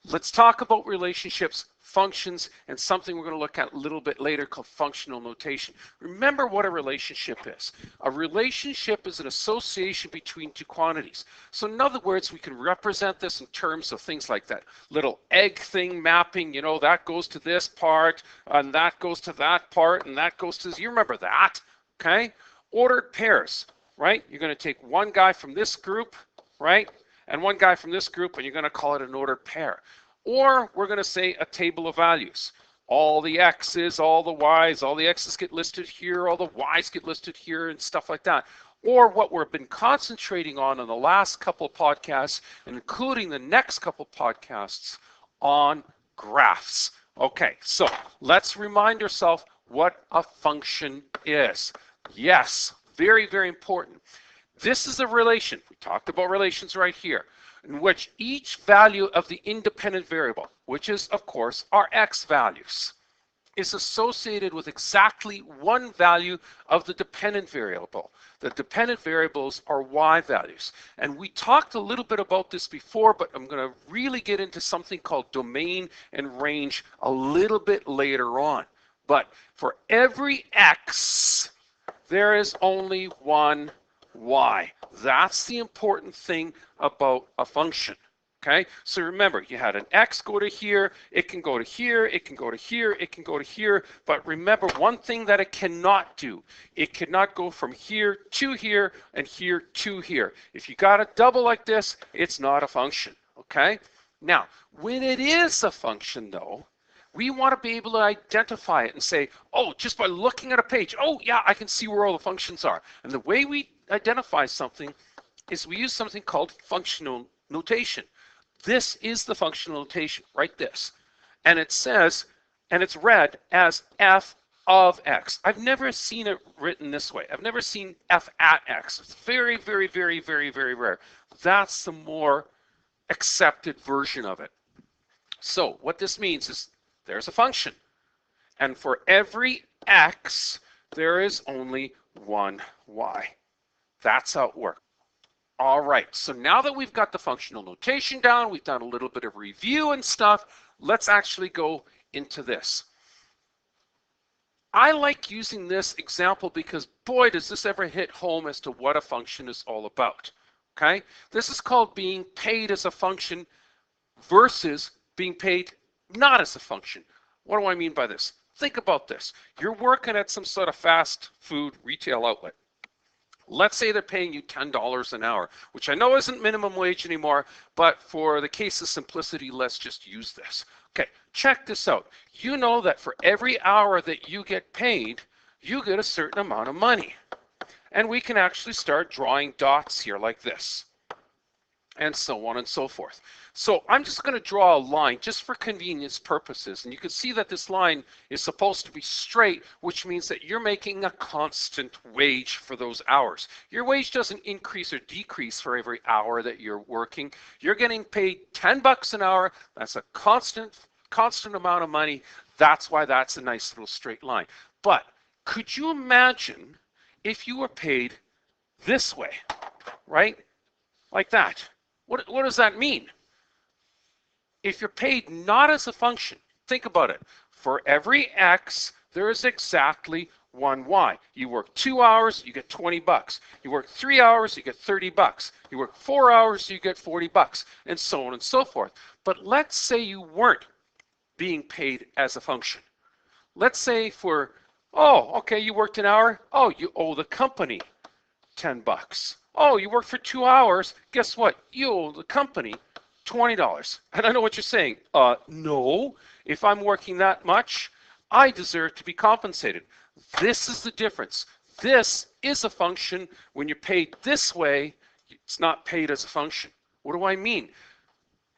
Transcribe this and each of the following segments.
Let's talk about relationships, functions, and something we're going to look at a little bit later called functional notation. Remember what a relationship is. A relationship is an association between two quantities. So in other words, we can represent this in terms of things like that little egg thing mapping, you know, that goes to this part, and that goes to that part, and that goes to, you remember that, okay? Ordered pairs, right? You're going to take one guy from this group, right? And one guy from this group, and you're going to call it an ordered pair. Or we're going to say a table of values. All the x's, all the y's, all the x's get listed here, all the y's get listed here, and stuff like that. Or what we've been concentrating on in the last couple of podcasts, and including the next couple of podcasts, on graphs. Okay, so let's remind ourselves what a function is. Yes, very, very important. This is a relation, we talked about relations right here, in which each value of the independent variable, which is, of course, our x values, is associated with exactly one value of the dependent variable. The dependent variables are y values. And we talked a little bit about this before, but I'm going to really get into something called domain and range a little bit later on. But for every x, there is only one y. That's the important thing about a function. Okay, so remember, you had an x go to here, it can go to here, it can go to here, it can go to here, but remember one thing that it cannot do. It cannot go from here to here and here to here. If you got a double like this, it's not a function. Okay, now when it is a function though, we want to be able to identify it and say, oh, just by looking at a page, oh yeah, I can see where all the functions are. And the way we identify something is we use something called functional notation. This is the functional notation, write this. And it says, and it's read as f of x. I've never seen it written this way. I've never seen f at x. It's very, very, very, very, very rare. That's the more accepted version of it. So what this means is there's a function. And for every x, there is only one y. That's how it works. All right, so now that we've got the functional notation down, we've done a little bit of review and stuff, let's actually go into this. I like using this example because, boy, does this ever hit home as to what a function is all about, okay? This is called being paid as a function versus being paid not as a function. What do I mean by this? Think about this. You're working at some sort of fast food retail outlet. Let's say they're paying you $10 an hour, which I know isn't minimum wage anymore, but for the case of simplicity, let's just use this. Okay, check this out. You know that for every hour that you get paid, you get a certain amount of money. And we can actually start drawing dots here like this, and so on and so forth. So I'm just going to draw a line just for convenience purposes. And you can see that this line is supposed to be straight, which means that you're making a constant wage for those hours. Your wage doesn't increase or decrease for every hour that you're working. You're getting paid 10 bucks an hour. That's a constant amount of money. That's why that's a nice little straight line. But could you imagine if you were paid this way, right? Like that. What does that mean? If you're paid not as a function, think about it. For every x, there is exactly one y. You work 2 hours, you get 20 bucks. You work 3 hours, you get 30 bucks. You work 4 hours, you get 40 bucks, and so on and so forth. But let's say you weren't being paid as a function. Let's say for, oh, okay, you worked an hour. Oh, you owe the company 10 bucks. Oh, you worked for 2 hours. Guess what? You owe the company $20. And I know what you're saying. No, if I'm working that much, I deserve to be compensated. This is the difference. This is a function. When you're paid this way, it's not paid as a function. What do I mean?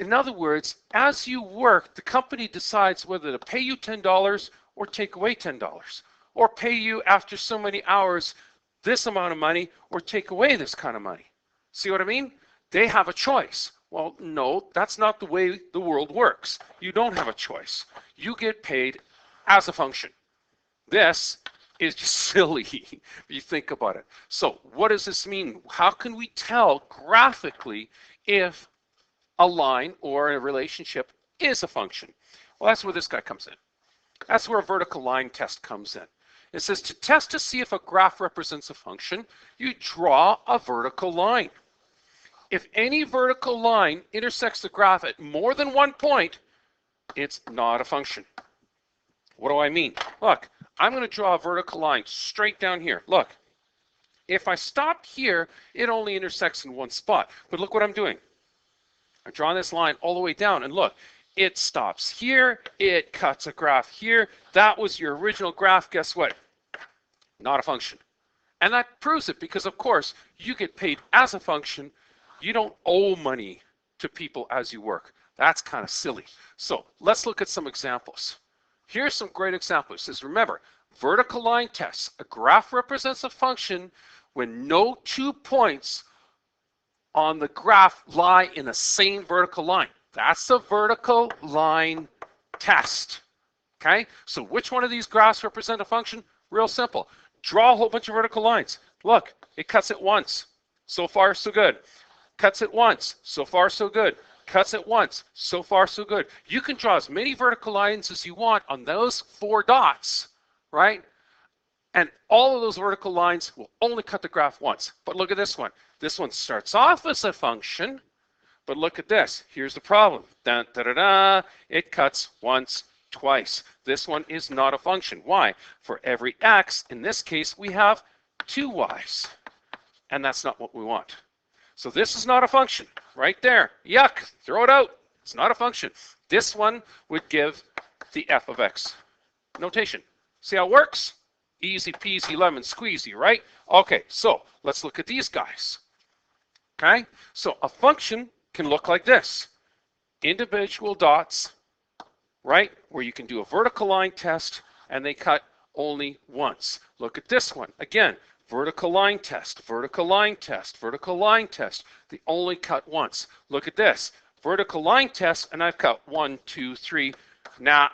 In other words, as you work, the company decides whether to pay you $10 or take away $10, or pay you after so many hours this amount of money or take away this kind of money. See what I mean? They have a choice. Well, no, that's not the way the world works. You don't have a choice. You get paid as a function. This is just silly if you think about it. So what does this mean? How can we tell graphically if a line or a relationship is a function. Well, that's where this guy comes in. That's where a vertical line test comes in. It says to test to see if a graph represents a function, you draw a vertical line. If any vertical line intersects the graph at more than one point, it's not a function. What do I mean? Look, I'm going to draw a vertical line straight down here. Look, if I stop here, it only intersects in one spot. But look what I'm doing. I'm drawing this line all the way down, and look, it stops here, it cuts a graph here. That was your original graph. Guess what? Not a function. And that proves it because, of course, you get paid as a function. You don't owe money to people as you work. That's kind of silly. So let's look at some examples. Here's some great examples. It says, remember, vertical line tests. A graph represents a function when no 2 points on the graph lie in the same vertical line. That's a vertical line test. Okay? So which one of these graphs represent a function? Real simple. Draw a whole bunch of vertical lines. Look, it cuts it once. So far, so good. Cuts it once. So far, so good. Cuts it once. So far, so good. You can draw as many vertical lines as you want on those 4 dots, right? And all of those vertical lines will only cut the graph once. But look at this one. This one starts off as a function, but look at this. Here's the problem. Dun, da, da, da. It cuts once, twice. This one is not a function. Why? For every x, in this case, we have 2 y's. And that's not what we want. So this is not a function. Right there. Yuck. Throw it out. It's not a function. This one would give the f of x notation. See how it works? Easy peasy lemon squeezy, right? Okay, so let's look at these guys. Okay, so a function can look like this. Individual dots, right? Where you can do a vertical line test and they cut only once. Look at this one. Again, vertical line test, vertical line test, vertical line test. They only cut once. Look at this. Vertical line test and I've cut 1, 2, 3. Nah,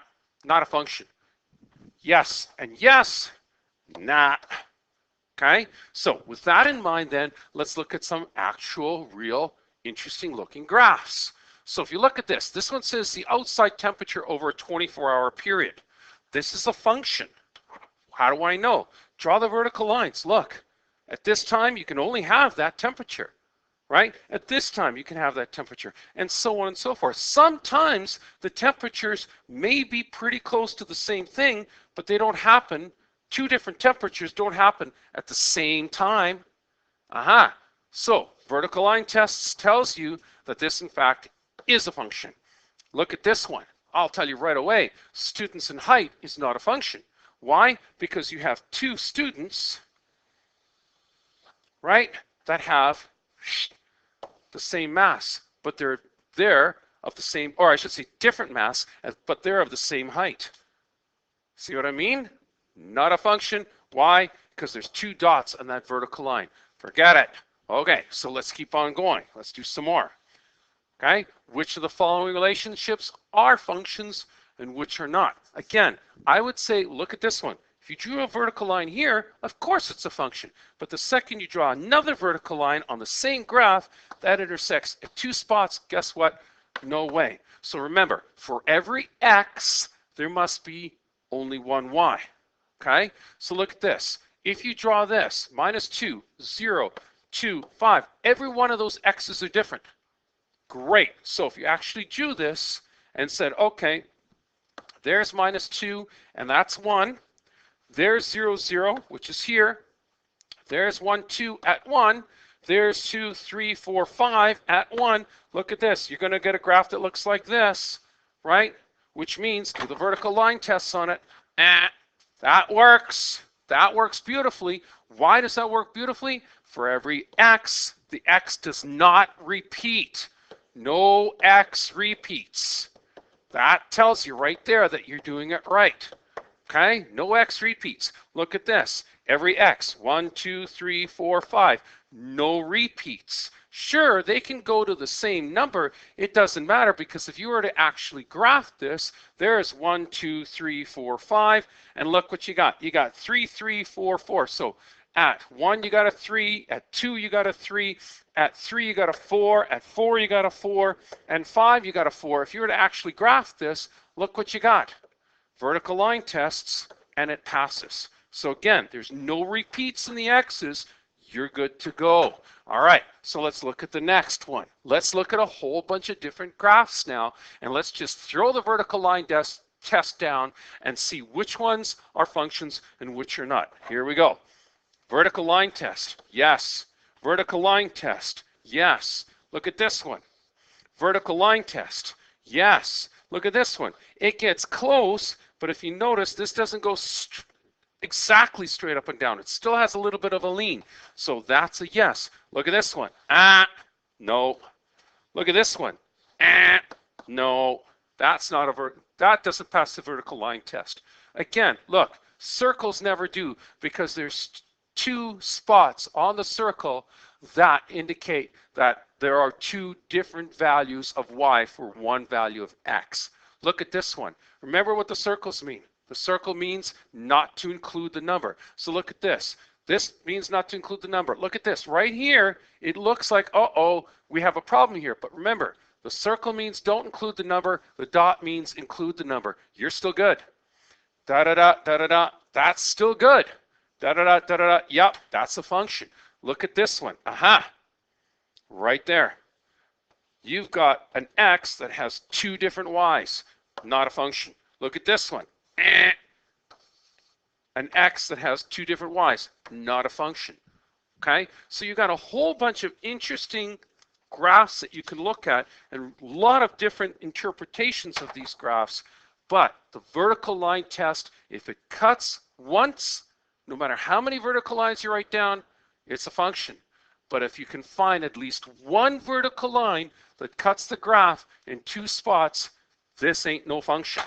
not a function. Yes and yes. Nah. Okay, so with that in mind then, let's look at some actual, real, interesting looking graphs. So if you look at this, this one says the outside temperature over a 24-hour period. This is a function. How do I know? Draw the vertical lines. Look, at this time you can only have that temperature, right? At this time you can have that temperature, and so on and so forth. Sometimes the temperatures may be pretty close to the same thing, but they don't happen. 2 different temperatures don't happen at the same time. Aha. So vertical line tests tells you that this in fact is a function. Look at this one. I'll tell you right away, students in height is not a function. Why? Because you have 2 students, right, that have the same mass, but they're of the same, or I should say different mass, but they're of the same height. See what I mean? Not a function. Why? Because there's 2 dots on that vertical line. Forget it. Okay, so let's keep on going. Let's do some more. Okay, which of the following relationships are functions and which are not? Again, I would say, look at this one. If you drew a vertical line here, of course it's a function. But the second you draw another vertical line on the same graph that intersects at 2 spots, guess what? No way. So remember, for every x, there must be only one y. Okay, so look at this. If you draw this, -2, 0, 2, 5, every one of those x's are different. Great. So if you actually drew this and said, okay, there's -2, and that's 1. There's 0, 0, which is here. There's 1, 2 at 1. There's 2, 3, 4, 5 at 1. Look at this. You're going to get a graph that looks like this, right? Which means do the vertical line tests on it. That works. That works beautifully. Why does that work beautifully? For every x, the x does not repeat. No x repeats. That tells you right there that you're doing it right. Okay? No x repeats. Look at this. Every x, 1, 2, 3, 4, 5. No repeats. Sure, they can go to the same number. It doesn't matter because if you were to actually graph this, there's 1, 2, 3, 4, 5, and look what you got. You got 3, 3, 4, 4. So At 1, you got a 3. At 2, you got a 3. At 3, you got a 4. At 4, you got a 4. And 5, you got a 4. If you were to actually graph this, look what you got. Vertical line tests, and it passes. So again, there's no repeats in the x's. You're good to go. All right, so let's look at the next one. Let's look at a whole bunch of different graphs now, and let's just throw the vertical line test down and see which ones are functions and which are not. Here we go. Vertical line test, yes. Vertical line test, yes. Look at this one. Vertical line test, yes. Look at this one. It gets close, but if you notice, this doesn't go exactly straight up and down. It still has a little bit of a lean. So that's a yes. Look at this one. No. Look at this one. No. That's not that doesn't pass the vertical line test. Again, look, circles never do because there's 2 spots on the circle that indicate that there are 2 different values of y for 1 value of x. Look at this one. Remember what the circles mean. The circle means not to include the number. So look at this. This means not to include the number. Look at this. Right here, it looks like, uh-oh, we have a problem here. But remember, the circle means don't include the number. The dot means include the number. You're still good. Da-da-da, da-da-da. That's still good. Da-da-da, da-da-da. Yep, that's a function. Look at this one. Aha. Right there. You've got an x that has 2 different y's. Not a function. Look at this one. An x that has 2 different y's, not a function. Okay, so you got a whole bunch of interesting graphs that you can look at and a lot of different interpretations of these graphs. But the vertical line test, if it cuts once, no matter how many vertical lines you write down, it's a function. But if you can find at least one vertical line that cuts the graph in 2 spots, this ain't no function.